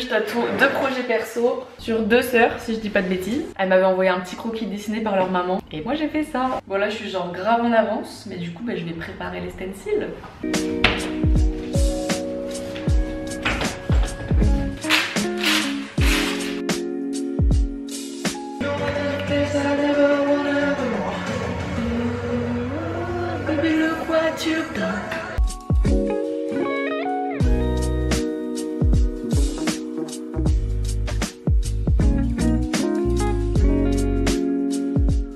je tatoue 2 projets perso sur 2 sœurs, si je dis pas de bêtises. Elles m'avaient envoyé un petit croquis dessiné par leur maman et moi j'ai fait ça. Voilà, je suis genre grave en avance, mais du coup je vais préparer les stencils.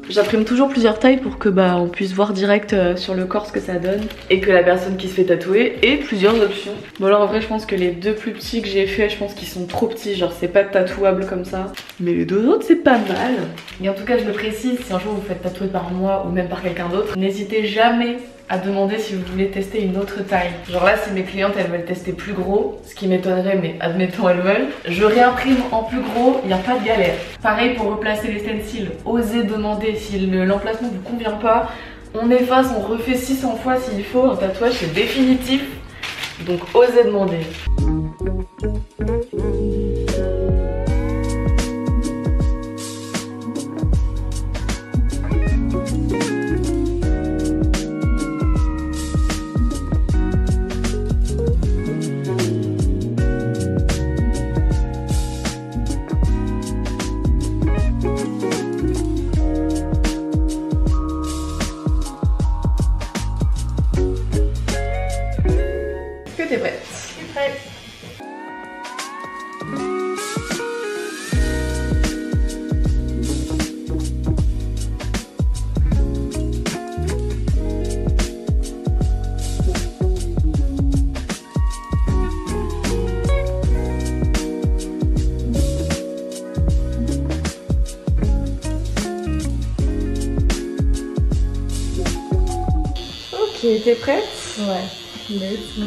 J'imprime toujours plusieurs tailles pour que on puisse voir direct sur le corps ce que ça donne et que la personne qui se fait tatouer ait plusieurs options. Bon alors en vrai je pense que les 2 plus petits que j'ai fait, je pense qu'ils sont trop petits, genre c'est pas tatouable comme ça. Mais les 2 autres c'est pas mal. Et en tout cas je le précise, si un jour vous faites tatouer par moi ou même par quelqu'un d'autre, n'hésitez jamais à demander si vous voulez tester une autre taille. Genre là si mes clientes elles veulent tester plus gros, ce qui m'étonnerait mais admettons elles veulent, je réimprime en plus gros, il n'y a pas de galère. Pareil pour replacer les stencils, osez demander si l'emplacement vous convient pas, on efface, on refait 600 fois s'il faut, un tatouage c'est définitif, donc osez demander. T'es prête? Je suis prête. Ok, t'es prête? Ouais. Let's go.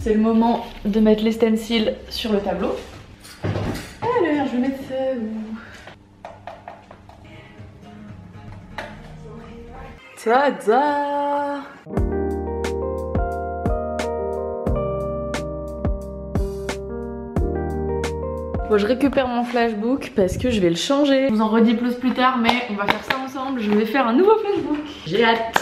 C'est le moment de mettre les stencils sur le tableau. Alors, je vais mettre ça où? Tada! Bon, je récupère mon flashbook parce que je vais le changer. Je vous en redis plus tard, mais on va faire ça ensemble. Je vais faire un nouveau flashbook. J'ai hâte.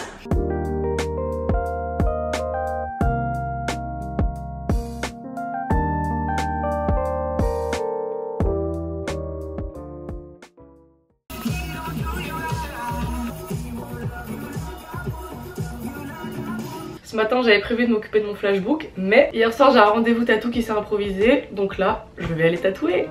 Ce matin j'avais prévu de m'occuper de mon flashbook, mais hier soir j'ai un rendez-vous tatou qui s'est improvisé, donc là je vais aller tatouer.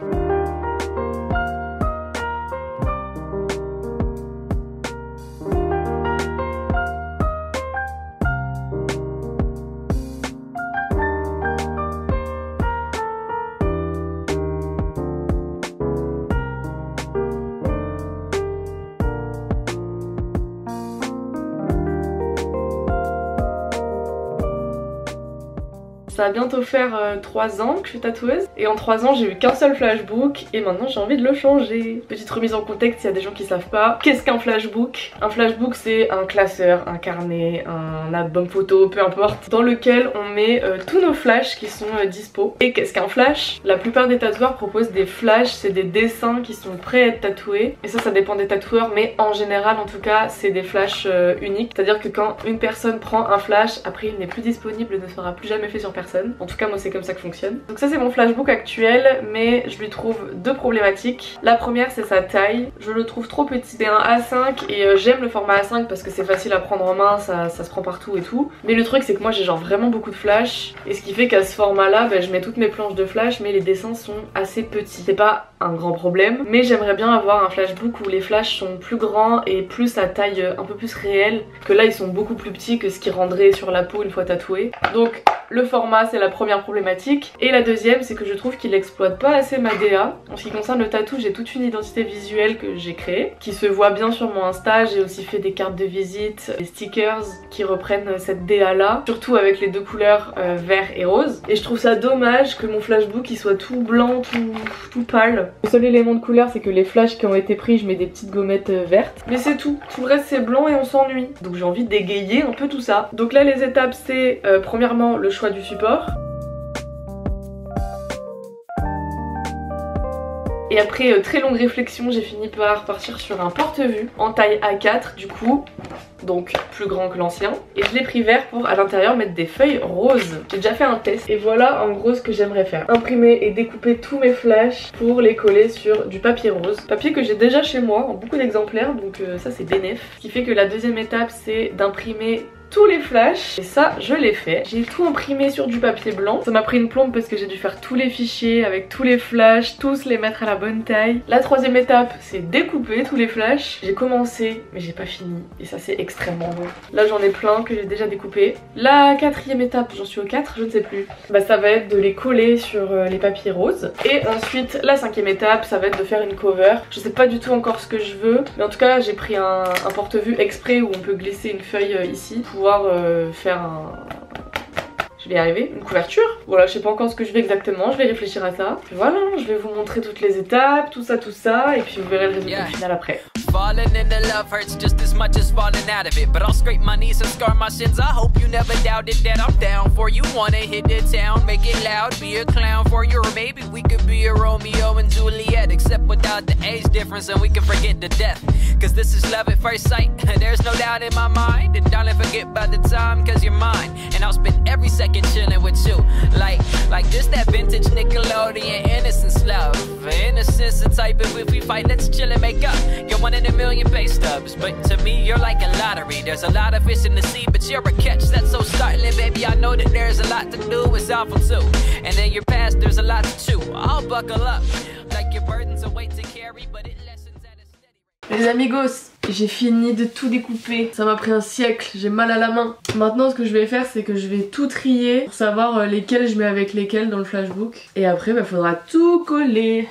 Ça va bientôt faire 3 ans que je suis tatoueuse et en 3 ans j'ai eu qu'un seul flashbook et maintenant j'ai envie de le changer. Petite remise en contexte, il y a des gens qui savent pas. Qu'est-ce qu'un flashbook? Un flashbook c'est un classeur, un carnet, un album photo, peu importe, dans lequel on met tous nos flashs qui sont dispo. Et qu'est-ce qu'un flash? La plupart des tatoueurs proposent des flashs, c'est des dessins qui sont prêts à être tatoués. Et ça dépend des tatoueurs, mais en général en tout cas c'est des flashs uniques. C'est à dire que quand une personne prend un flash, après il n'est plus disponible et ne sera plus jamais fait sur personne. En tout cas moi c'est comme ça que fonctionne. Donc ça c'est mon flashbook actuel, mais je lui trouve 2 problématiques. La première c'est sa taille, je le trouve trop petit. C'est un A5 et j'aime le format A5 parce que c'est facile à prendre en main, ça se prend partout et tout. Mais le truc c'est que moi j'ai genre vraiment beaucoup de flash et ce qui fait qu'à ce format là je mets toutes mes planches de flash mais les dessins sont assez petits. C'est pas un grand problème, mais j'aimerais bien avoir un flashbook où les flashs sont plus grands et plus à taille un peu plus réelle, que là ils sont beaucoup plus petits que ce qui rendrait sur la peau une fois tatoué. Donc le format c'est la première problématique. Et la deuxième c'est que je trouve qu'il exploite pas assez ma DA. En ce qui concerne le tatou, j'ai toute une identité visuelle que j'ai créée, qui se voit bien sur mon Insta. J'ai aussi fait des cartes de visite, des stickers qui reprennent cette DA là, surtout avec les deux couleurs vert et rose. Et je trouve ça dommage que mon flashbook il soit tout blanc, tout pâle. Le seul élément de couleur c'est que les flashs qui ont été pris, je mets des petites gommettes vertes. Mais c'est tout, tout le reste c'est blanc et on s'ennuie. Donc j'ai envie d'égayer un peu tout ça. Donc là les étapes c'est premièrement le choix du support. Et après très longue réflexion, j'ai fini par partir sur un porte-vue en taille A4 du coup, donc plus grand que l'ancien. Et je l'ai pris vert pour à l'intérieur mettre des feuilles roses. J'ai déjà fait un test et voilà en gros ce que j'aimerais faire. Imprimer et découper tous mes flashs pour les coller sur du papier rose. Papier que j'ai déjà chez moi en beaucoup d'exemplaires, donc ça c'est bénéf. Ce qui fait que la deuxième étape c'est d'imprimer tous les flashs et ça je l'ai fait. J'ai tout imprimé sur du papier blanc. Ça m'a pris une plombe parce que j'ai dû faire tous les fichiers avec tous les flashs, tous les mettre à la bonne taille. La troisième étape c'est découper tous les flashs. J'ai commencé mais j'ai pas fini et ça c'est extrêmement long. Là j'en ai plein que j'ai déjà découpé. La quatrième étape, j'en suis au 4, je ne sais plus. Bah ça va être de les coller sur les papiers roses. Et ensuite la cinquième étape ça va être de faire une cover. Je sais pas du tout encore ce que je veux, mais en tout cas j'ai pris un porte-vue exprès où on peut glisser une feuille ici. Faire je vais y arriver, une couverture. Voilà, je sais pas encore ce que je vais exactement, je vais réfléchir à ça. Puis voilà, je vais vous montrer toutes les étapes, tout ça, et puis vous verrez le résultat final après. Falling into love hurts just as much as falling out of it. But I'll scrape my knees and scar my shins. I hope you never doubted that I'm down for you. Wanna hit the town, make it loud, be a clown for you. Or maybe we could be a Romeo and Juliet, except without the age difference and we can forget the death. Cause this is love at first sight, there's no doubt in my mind. And darling, forget about the time, cause you're mine. And I'll spend every second chilling with you. Like this, that vintage Nickelodeon innocence love. Innocence the type of if we fight, let's chill and make up. You're one in a million pay stubs, but to me you're like a lottery. There's a lot of fish in the sea, but you're a catch that's so startling. Baby, I know that there's a lot to do, it's awful too. And in your past there's a lot to chew. I'll buckle up, like your burdens are weight to carry, but it lessens at a steady. Les amigos, j'ai fini de tout découper. Ça m'a pris un siècle, j'ai mal à la main. Maintenant ce que je vais faire c'est que je vais tout trier pour savoir lesquels je mets avec lesquels dans le flashbook. Et après bah faudra tout coller.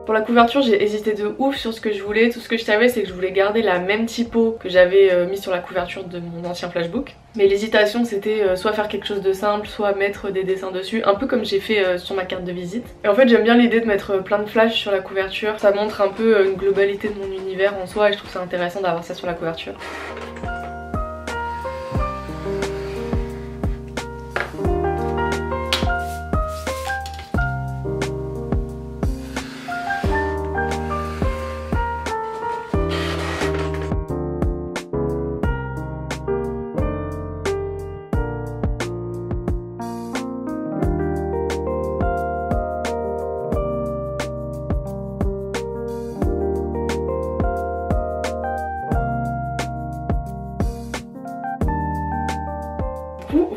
Pour la couverture j'ai hésité de ouf sur ce que je voulais. Tout ce que je savais c'est que je voulais garder la même typo que j'avais mis sur la couverture de mon ancien flashbook. Mais l'hésitation c'était soit faire quelque chose de simple, soit mettre des dessins dessus, un peu comme j'ai fait sur ma carte de visite. Et en fait j'aime bien l'idée de mettre plein de flashs sur la couverture. Ça montre un peu une globalité de mon univers en soi et je trouve ça intéressant d'avoir ça sur la couverture.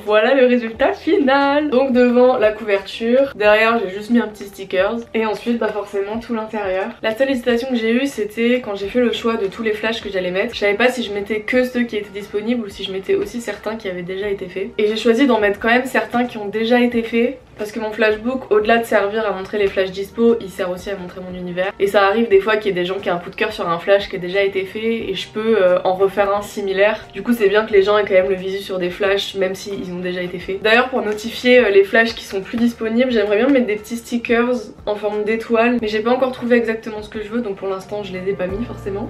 Voilà le résultat final. Donc devant la couverture, derrière j'ai juste mis un petit stickers et ensuite bah forcément tout l'intérieur. La seule hésitation que j'ai eue c'était quand j'ai fait le choix de tous les flashs que j'allais mettre. Je savais pas si je mettais que ceux qui étaient disponibles ou si je mettais aussi certains qui avaient déjà été faits. Et j'ai choisi d'en mettre quand même certains qui ont déjà été faits Parce que mon flashbook, au-delà de servir à montrer les flashs dispo, il sert aussi à montrer mon univers. Et ça arrive des fois qu'il y ait des gens qui aient un coup de cœur sur un flash qui a déjà été fait et je peux en refaire un similaire. Du coup c'est bien que les gens aient quand même le visu sur des flashs même s'ils ont déjà été faits. D'ailleurs pour notifier les flashs qui sont plus disponibles, j'aimerais bien mettre des petits stickers en forme d'étoile. Mais j'ai pas encore trouvé exactement ce que je veux, donc pour l'instant je les ai pas mis forcément.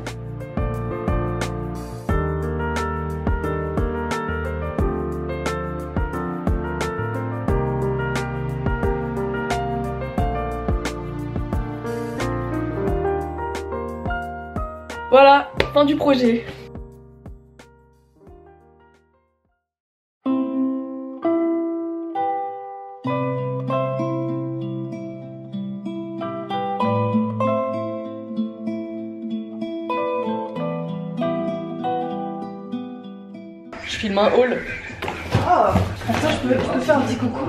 Voilà, fin du projet. Je filme un haul. Oh, attends, je peux faire un petit coucou.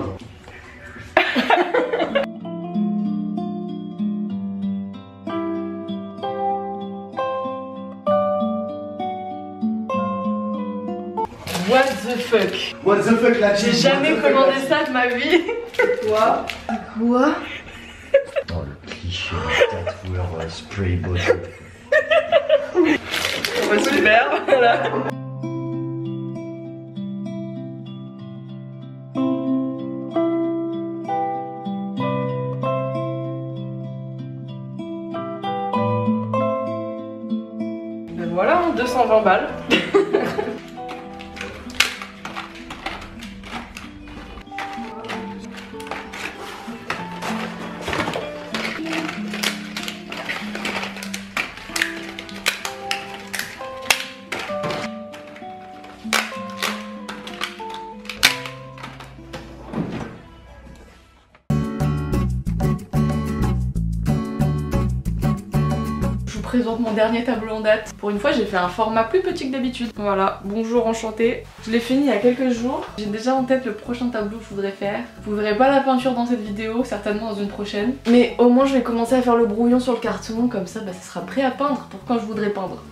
What the fuck? What the fuck là? J'ai jamais commandé ça de ma vie. Quoi? Quoi? Oh le cliché tatoueur spray bottle. Bah, super, voilà. Ben voilà, 220 balles. Je vous présente mon dernier tableau en date. Pour une fois j'ai fait un format plus petit que d'habitude. Voilà, bonjour enchanté. Je l'ai fini il y a quelques jours. J'ai déjà en tête le prochain tableau que je voudrais faire. Vous verrez pas la peinture dans cette vidéo, certainement dans une prochaine. Mais au moins je vais commencer à faire le brouillon sur le carton, comme ça ça sera prêt à peindre pour quand je voudrais peindre.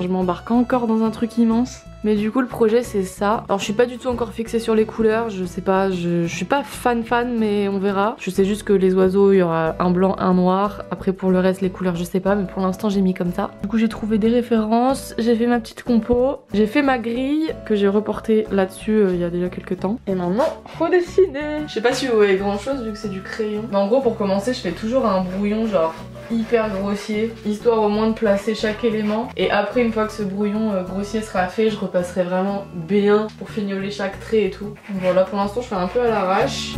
Je m'embarque encore dans un truc immense. Mais du coup le projet c'est ça. Alors je suis pas du tout encore fixée sur les couleurs, je sais pas, je suis pas fan mais on verra. Je sais juste que les oiseaux il y aura un blanc, un noir. Après pour le reste les couleurs je sais pas, mais pour l'instant j'ai mis comme ça. Du coup j'ai trouvé des références, j'ai fait ma petite compo, j'ai fait ma grille que j'ai reportée là-dessus il y a déjà quelques temps. Et maintenant faut dessiner. Je sais pas si vous voyez grand chose vu que c'est du crayon. Mais en gros pour commencer je fais toujours un brouillon genre hyper grossier, histoire au moins de placer chaque élément. Et après une fois que ce brouillon grossier sera fait, je repasserai vraiment bien pour fignoler chaque trait et tout. Donc voilà, pour l'instant je fais un peu à l'arrache.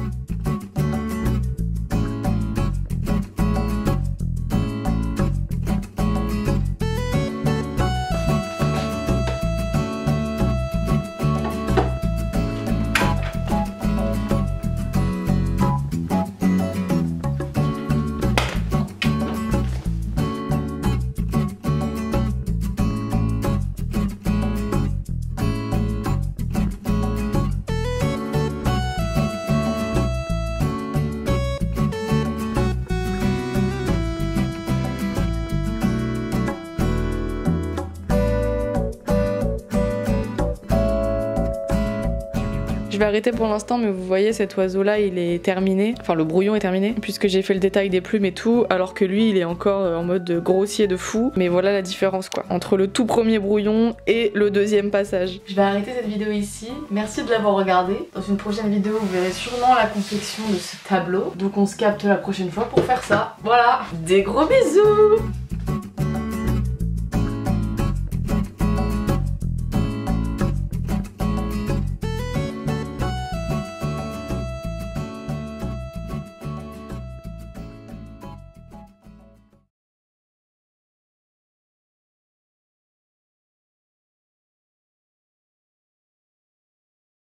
Je vais arrêter pour l'instant, mais vous voyez cet oiseau là il est terminé, enfin le brouillon est terminé puisque j'ai fait le détail des plumes et tout, alors que lui il est encore en mode grossier de fou. Mais voilà la différence quoi, entre le tout premier brouillon et le deuxième passage. Je vais arrêter cette vidéo ici, merci de l'avoir regardé. Dans une prochaine vidéo vous verrez sûrement la confection de ce tableau, donc on se capte la prochaine fois pour faire ça. Voilà, des gros bisous.